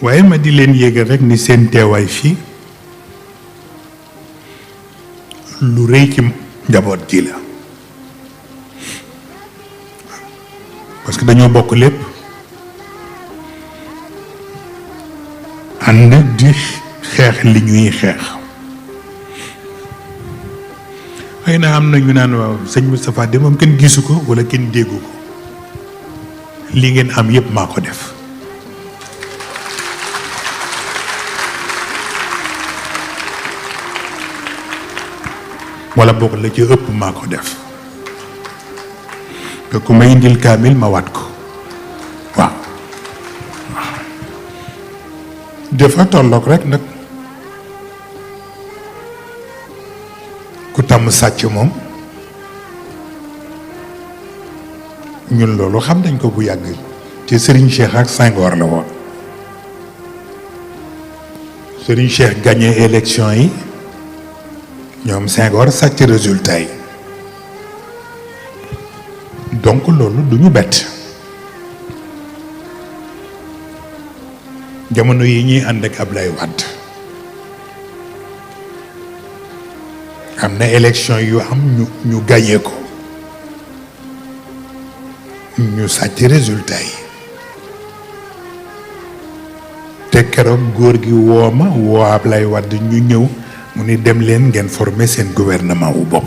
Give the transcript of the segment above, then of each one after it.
waaye ma di leen yégal rek ni seen teewaay fii lu rëy ci njaboot gi la parce que dañoo bokk lépp ànd di xeex li ñuy xeex xëy na am na ñu naan waaw sëñ Moustapha de moom kenn gisu ko wala kenn déggu ko li ngeen am yépp maa ko def wala boog la ci ëpp maa ko def te ku ma indil kaamil ma waat ko waaw dafa tolloog rek nag ku tàmm sàcc moom ñun loolu xam nañ ko bu yàgg te Serigne Cheikh ak Senghor la woon Serigne Cheikh gagné élection yi ñoom Senghor sàcc résultat yi donc loolu du ñu bett jamono yi ñuy ànd ak Ablaye Wade am na élection yu am ñu gagné ko ñu sàcc résultat yi te keroog góor gi woo ma woo Ablaye Wade ñu ñëw mu ni dem leen ngeen former seen gouvernement wu bopp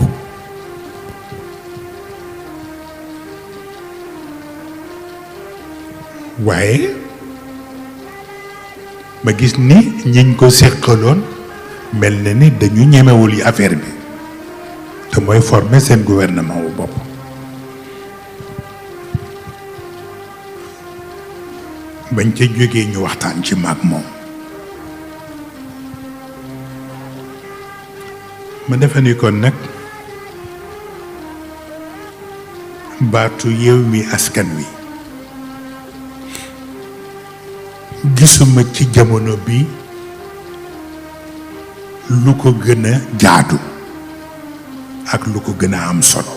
waaye ma gis ni ñiñ ko séqaloon mel na ni dañu ñemewul yi affaire bi te mooy former seen gouvernement wu bopp bañ ca jógee ñu waxtaan ci maag moom ma defe ni kon nag baatu Yewwi Askan Wi gisuma ci jamono bi lu ko gën a jaadu ak lu ko gën a am solo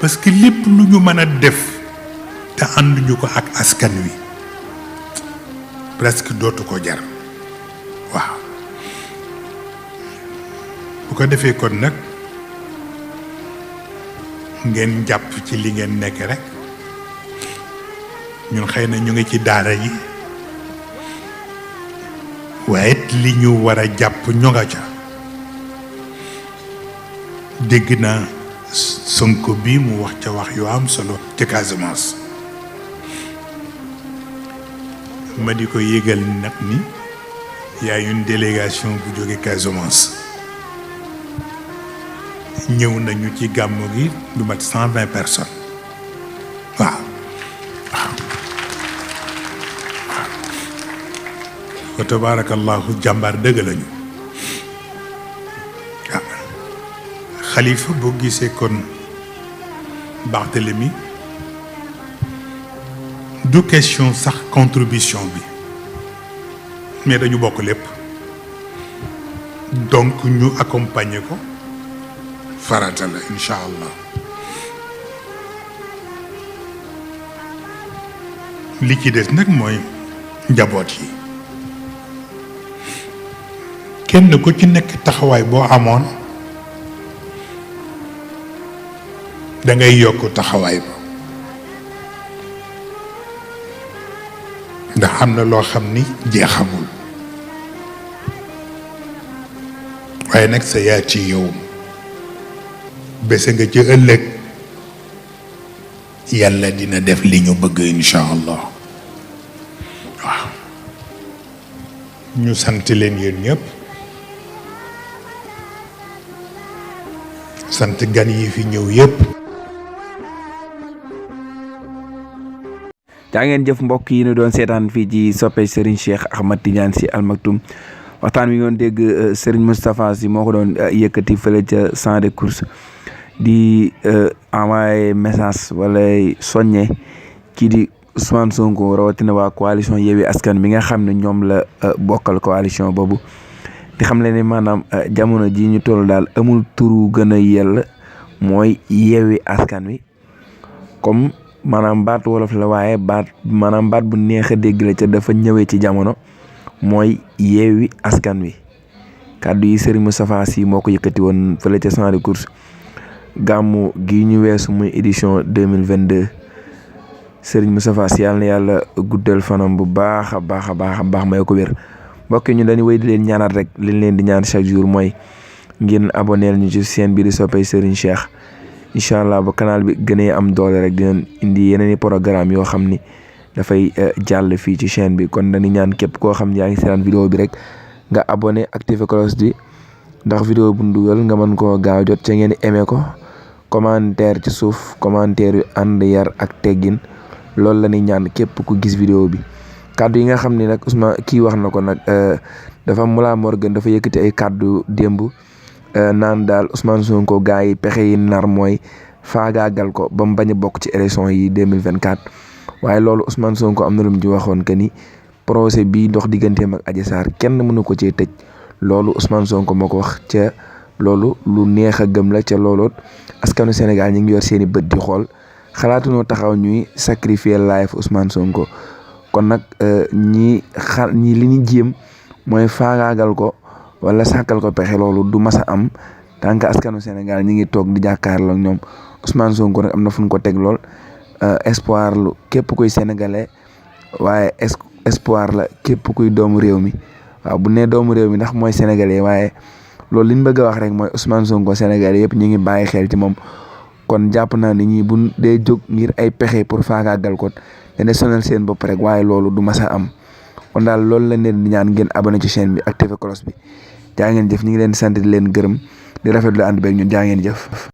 parce que lépp lu ñu mën a def te ànduñu ko ak askan wi presque dootu ko jar waaw bu ko defee kon nag ngeen jàpp ci li ngeen nekk rek ñun xëy na ñu ngi ci daara yi waaye li ñu war a jàpp ñu nga ca dégg naa Sonko bi mu wax ca wax yu am solo ca Casamance ma di ko yégal nag ni y a une délégation bu jóge Casamance ñëw nañu ci gàmmu gi lu mat 120 personnes waaw wa tabarakallahu jàmbaar dëgg lañu waaw xalifa boo gisee kon Barthélemy du question sax contribution bi mais dañu bokk lépp donc ñu accompagner ko farata la incha allah li ci des nag mooy njaboot yi kenn ku ci nekk taxawaay boo amoon da ngay yokk taxawaay ba ndax am na loo xam ni jeexamul waaye nag sa yaa ci yow bese nga ci ëllëg yàlla dina def li ñu bëgg incha allah waaw ñu sant leen yéen ñëpp sant gan yi fi ñëw yëpp. jaa ngeen jëf mbokk yi ñu doon seetaan fii ci soppe Serigne Cheikh Ahmad Tidiane Sy Al Maktoum waxtaan wi ngoon dégg Serigne Moustapha Sy moo ko doon yëkkati fële ca champ de course di envoyé message wala soññe kii di Ousmane Sonko rawatina waa coalition Yewwi Askan bi nga xam ne ñoom la bokkal coalition boobu di xam le ne maanaam jamono ji ñu toll daal amul turu gën a yell mooy Yewwi Askan Wi comme maanaam baat wolof la waaye baat bu neex a dégg la ca dafa ñëwee ci jamono mooy yeewi askan wi. kàddu yi Serigne Moustapha Sy moo ko yëkkati woon fële ca champ de course gàmmu gi ñu weesu muy édition 2022 Serigne Moustapha Sy yàlla na yàlla guddal fanam bu baax a baax may ko wér. mbokk ñu dañuy wéy di leen ñaanal rek liñ leen di ñaan chaque jour mooy ngeen aboneel ñu ci chaîne bi di soppay Serigne Cheikh incha allah ba canal bi gënee am doole rek dinañ indi yeneen i programme yoo xam ni dafay jàll fii ci chaîne bi kon dañuy ñaan képp koo xam ne yaa ngi seetaan vidéo bi rek nga abonné activé cloche bi ndax vidéo bu ndugal nga mën koo gaaw jot ca ngeen aimé ko commentaire ci suuf commentaire yu ànd yar ak teggin loolu la ñuy ñaan képp ku gis vidéo bi. kàddu yi nga xam ne nag Ousmane kii wax na ko nag dafa Mollah Morgun dafa yëkkati ay kàddu démb naan daal Ousmane Sonko gars yi pexe yi nar mooy faagaagal ko ba mu bañ a bokk ci élection yi 2024 waaye loolu Ousmane Sonko am na lu mu ci waxoon que ni procès bii dox digganteem ak Adji Sarr kenn mënu ko cee tëj loolu Ousmane Sonko moo ko wax ca loolu lu neex a gëm la ca looloot askanu Sénégal ñu ngi yor seen i bët di xool xalaatunoo taxaw ñuy sacrifier life Ousmane Sonko. kon nag ñi li ñu jéem mooy faagaagal ko wala sàkkal ko pexe loolu du mas a am tant que askanu Sénégal ñi ngi toog di jàkkaarloo ak ñoom Ousmane Sonko nag am na fu ñu ko teg lool espoir lu képp kuy sénégalais waaye espoir la képp kuy doomu réew mi waaw bu nee doomu réew mi ndax mooy sénégalais waaye loolu li ñu bëgg a wax rek mooy Ousmane Sonko sénégalais yëpp ñu ngi bàyyi xel ci moom kon jàpp naa ni ñi bu dee jóg ngir ay pexe pour faagaagal ko dana sonal seen bopp rek waaye loolu du mas a am kon daal loolu la leen di ñaan ngeen abonné ci chaîne bi activé cloche bi jaa ngeen jëf ñu ngi leen di sant di leen gërëm di rafetlu ànd beeg ñun jaa ngeen jëf.